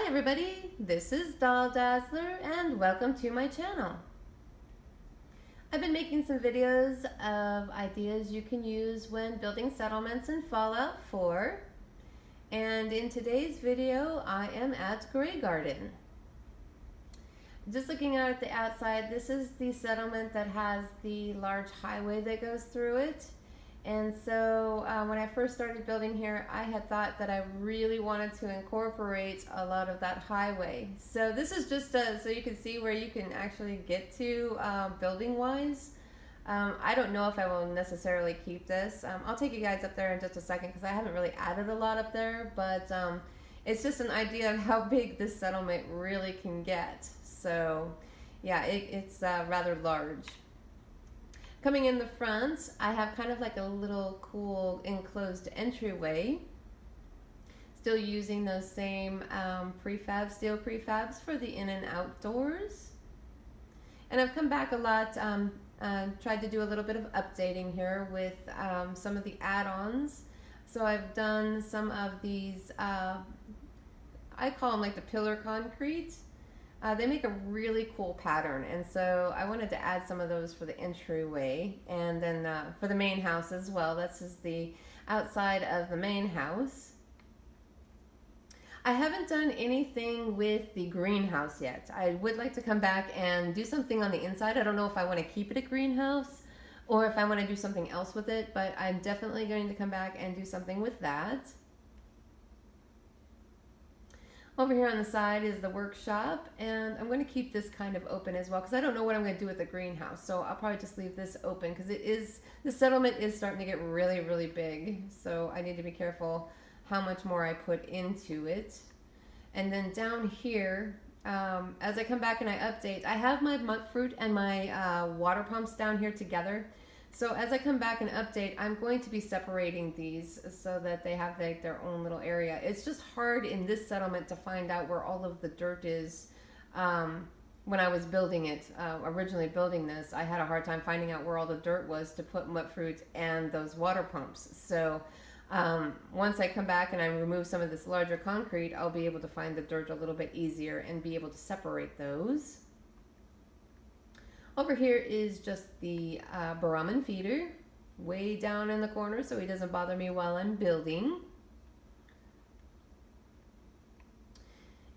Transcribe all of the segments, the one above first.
Hi everybody, this is Doll Dazzler and welcome to my channel. I've been making some videos of ideas you can use when building settlements in Fallout 4. And in today's video, I am at Graygarden. Just looking out at the outside, this is the settlement that has the large highway that goes through it. And so when I first started building here, I had thought that I really wanted to incorporate a lot of that highway. So this is just so you can see where you can actually get to building wise. I don't know if I will necessarily keep this. I'll take you guys up there in just a second because I haven't really added a lot up there, but it's just an idea of how big this settlement really can get. So yeah, it's rather large. Coming in the front, I have kind of like a little cool enclosed entryway. Still using those same steel prefabs for the in and outdoors. And I've come back a lot, tried to do a little bit of updating here with some of the add-ons. So I've done some of these, I call them like the pillar concrete. They make a really cool pattern, and so I wanted to add some of those for the entryway, and then for the main house as well. This is the outside of the main house. I haven't done anything with the greenhouse yet. I would like to come back and do something on the inside. I don't know if I want to keep it a greenhouse or if I want to do something else with it, but I'm definitely going to come back and do something with that. Over here on the side is the workshop, and I'm going to keep this kind of open as well because I don't know what I'm going to do with the greenhouse, so I'll probably just leave this open because the settlement is starting to get really, really big, so I need to be careful how much more I put into it. And then down here, as I come back and I update, I have my monk fruit and my water pumps down here together. So as I come back and update, I'm going to be separating these so that they have like their own little area. It's just hard in this settlement to find out where all of the dirt is. When I was building it, originally building this, I had a hard time finding out where all the dirt was to put mud fruit and those water pumps. So once I come back and I remove some of this larger concrete, I'll be able to find the dirt a little bit easier and be able to separate those. Over here is just the Brahmin feeder, way down in the corner so he doesn't bother me while I'm building.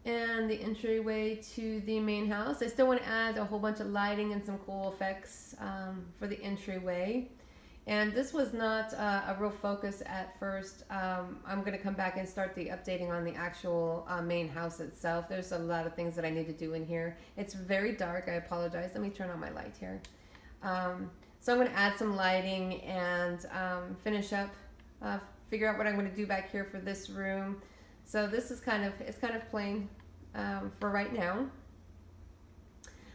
And the entryway to the main house. I still want to add a whole bunch of lighting and some cool effects for the entryway. And this was not a real focus at first. I'm going to come back and start the updating on the actual main house itself. There's a lot of things that I need to do in here. It's very dark. I apologize. Let me turn on my light here. So I'm going to add some lighting and finish up, figure out what I'm going to do back here for this room. So this is kind of plain for right now.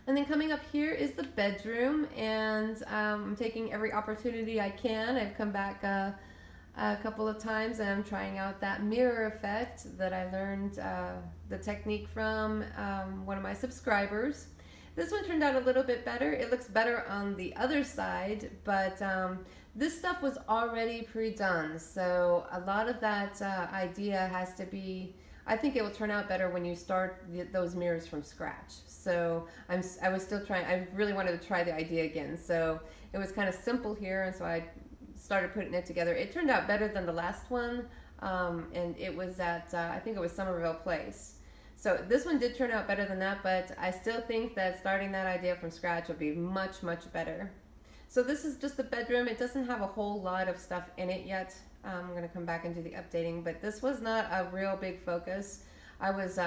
And then coming up here is the bedroom, and I'm taking every opportunity I can. I've come back a couple of times and I'm trying out that mirror effect that I learned the technique from one of my subscribers. This one turned out a little bit better. It looks better on the other side, but this stuff was already pre-done. So a lot of that idea has to be, I think it will turn out better when you start those mirrors from scratch. So I was still trying, I really wanted to try the idea again. So it was kind of simple here, and so I started putting it together. It turned out better than the last one, and it was at, I think it was Somerville Place. So this one did turn out better than that, but I still think that starting that idea from scratch would be much, much better. So this is just the bedroom. It doesn't have a whole lot of stuff in it yet. I'm going to come back and do the updating, but this was not a real big focus. I was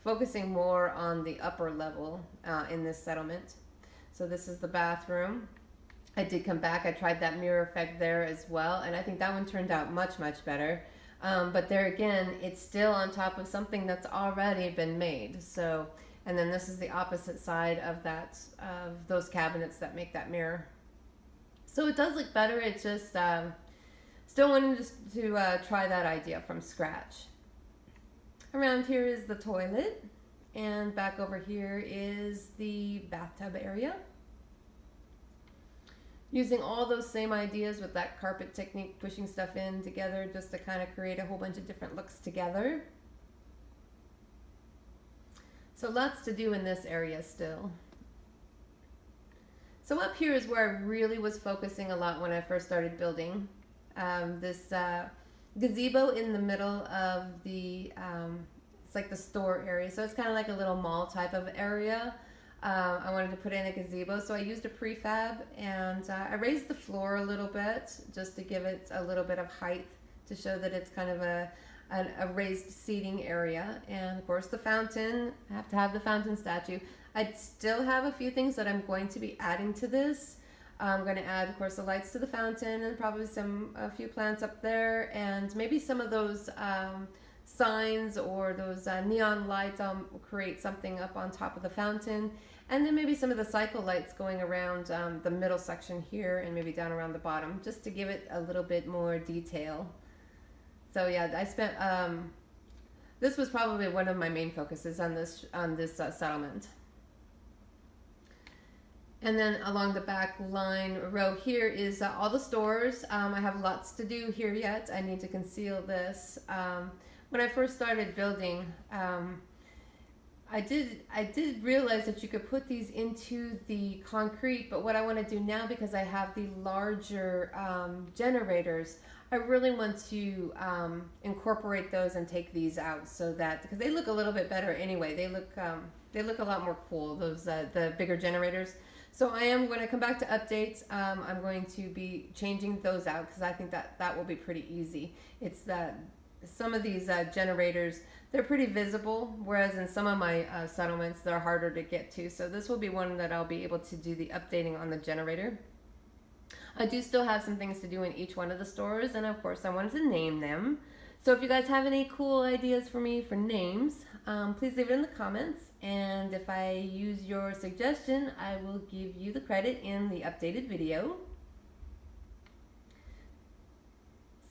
focusing more on the upper level in this settlement. So this is the bathroom. I did come back. I tried that mirror effect there as well, and I think that one turned out much, much better. But there again, it's still on top of something that's already been made. So, and then this is the opposite side of that, of those cabinets that make that mirror. So it does look better. It's just still wanted to try that idea from scratch. Around here is the toilet, and back over here is the bathtub area. Using all those same ideas with that carpet technique, pushing stuff in together just to kind of create a whole bunch of different looks together. So lots to do in this area still. So up here is where I really was focusing a lot when I first started building. This gazebo in the middle of the, it's like the store area. So it's kind of like a little mall type of area. I wanted to put in a gazebo, so I used a prefab, and I raised the floor a little bit just to give it a little bit of height to show that it's kind of a raised seating area. And of course the fountain, I have to have the fountain statue. I still have a few things that I'm going to be adding to this. I'm going to add, of course, the lights to the fountain, and probably a few plants up there, and maybe some of those signs or those neon lights. I'll create something up on top of the fountain, and then maybe some of the cycle lights going around the middle section here and maybe down around the bottom, just to give it a little bit more detail. So yeah, I spent this was probably one of my main focuses on this settlement. And then along the back line row here is all the stores. I have lots to do here yet. I need to conceal this. When I first started building, I did realize that you could put these into the concrete, but what I want to do now, because I have the larger generators, I really want to incorporate those and take these out, so that, because they look a little bit better anyway. They look a lot more cool, those the bigger generators. So I am, when I come back to updates, I'm going to be changing those out, because I think that will be pretty easy. It's that some of these generators, they're pretty visible, whereas in some of my settlements, they're harder to get to. So this will be one that I'll be able to do the updating on the generator. I do still have some things to do in each one of the stores, and of course I wanted to name them. So if you guys have any cool ideas for me for names, please leave it in the comments, and if I use your suggestion, I will give you the credit in the updated video.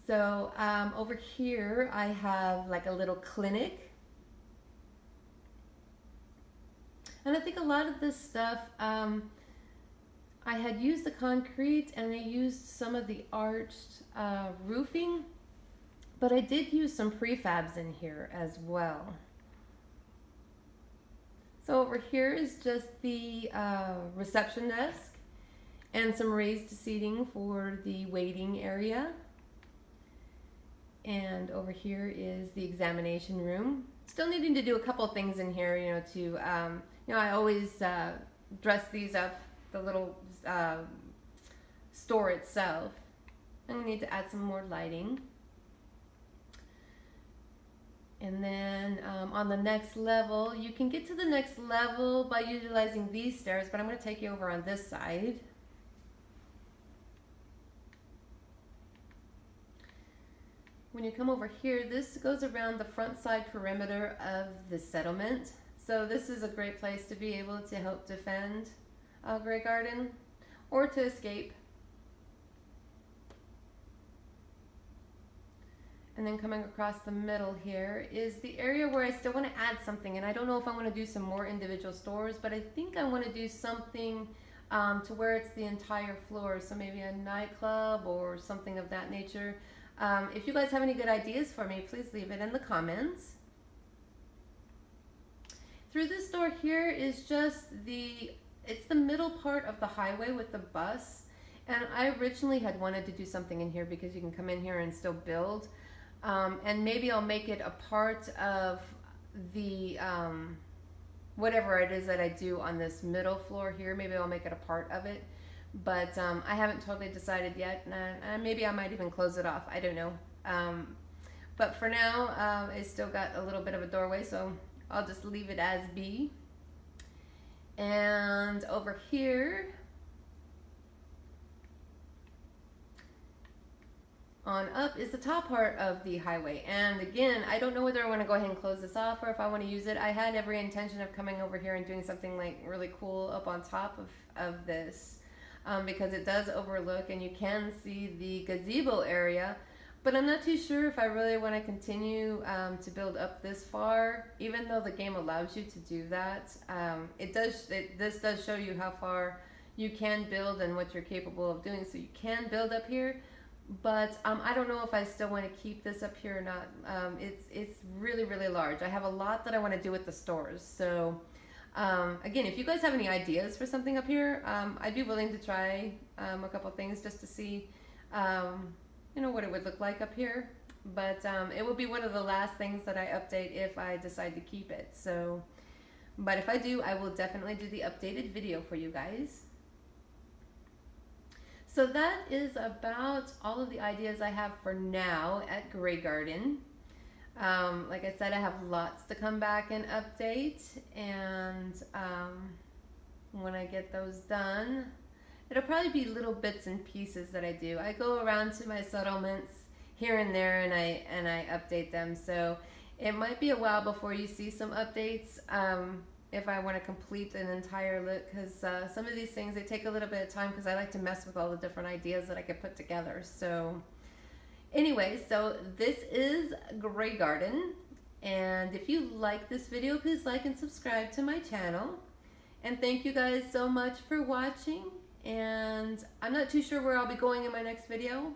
So over here I have like a little clinic, and I think a lot of this stuff, I had used the concrete and I used some of the arched roofing, but I did use some prefabs in here as well. So over here is just the reception desk and some raised seating for the waiting area. And over here is the examination room. Still needing to do a couple of things in here, I always dress these up, the little store itself. I'm gonna need to add some more lighting. And then on the next level, you can get to the next level by utilizing these stairs, but I'm going to take you over on this side. When you come over here, this goes around the front side perimeter of the settlement. So this is a great place to be able to help defend Graygarden, or to escape. And then coming across the middle here is the area where I still want to add something, and I don't know if I want to do some more individual stores, but I think I want to do something to where it's the entire floor, so maybe a nightclub or something of that nature. If you guys have any good ideas for me, please leave it in the comments. Through this door here is just it's the middle part of the highway with the bus, and I originally had wanted to do something in here because you can come in here and still build. And maybe I'll make it a part of the, whatever it is that I do on this middle floor here. Maybe I'll make it a part of it, but I haven't totally decided yet, and maybe I might even close it off. I don't know. But for now, it's still got a little bit of a doorway, so I'll just leave it as be. And over here, on up is the top part of the highway. And again, I don't know whether I want to go ahead and close this off or if I want to use it. I had every intention of coming over here and doing something like really cool up on top of this, because it does overlook and you can see the gazebo area. But I'm not too sure if I really want to continue to build up this far, even though the game allows you to do that. This does show you how far you can build and what you're capable of doing. So you can build up here, but I don't know if I still want to keep this up here or not. It's really, really large. I have a lot that I want to do with the stores. So again, if you guys have any ideas for something up here, I'd be willing to try a couple things just to see, you know, what it would look like up here. But it will be one of the last things that I update if I decide to keep it. So, but if I do, I will definitely do the updated video for you guys. So that is about all of the ideas I have for now at Graygarden. Like I said, I have lots to come back and update, and when I get those done, it'll probably be little bits and pieces that I do. I go around to my settlements here and there, and I update them. So it might be a while before you see some updates. If I want to complete an entire look, because some of these things, they take a little bit of time because I like to mess with all the different ideas that I could put together. So anyway, so this is Graygarden, and if you like this video, please like and subscribe to my channel. And thank you guys so much for watching, and I'm not too sure where I'll be going in my next video.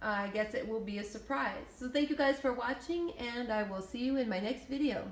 I guess it will be a surprise. So thank you guys for watching, and I will see you in my next video.